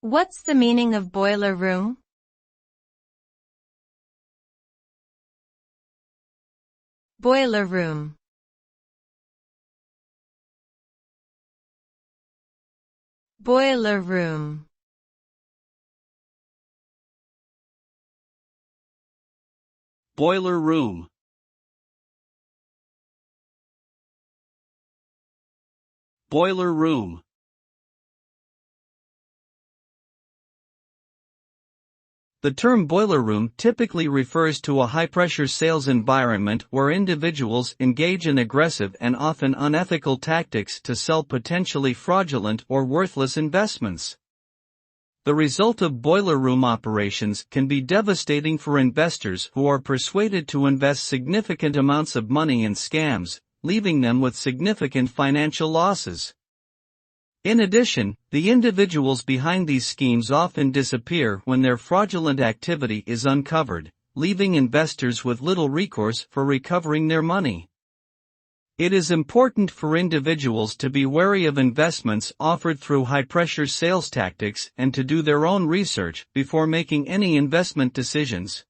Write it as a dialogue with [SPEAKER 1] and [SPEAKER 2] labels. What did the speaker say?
[SPEAKER 1] What's the meaning of boiler room? Boiler room. Boiler room.
[SPEAKER 2] Boiler room. Boiler room. The term boiler room typically refers to a high-pressure sales environment where individuals engage in aggressive and often unethical tactics to sell potentially fraudulent or worthless investments. The result of boiler room operations can be devastating for investors who are persuaded to invest significant amounts of money in scams, leaving them with significant financial losses. In addition, the individuals behind these schemes often disappear when their fraudulent activity is uncovered, leaving investors with little recourse for recovering their money. It is important for individuals to be wary of investments offered through high-pressure sales tactics and to do their own research before making any investment decisions.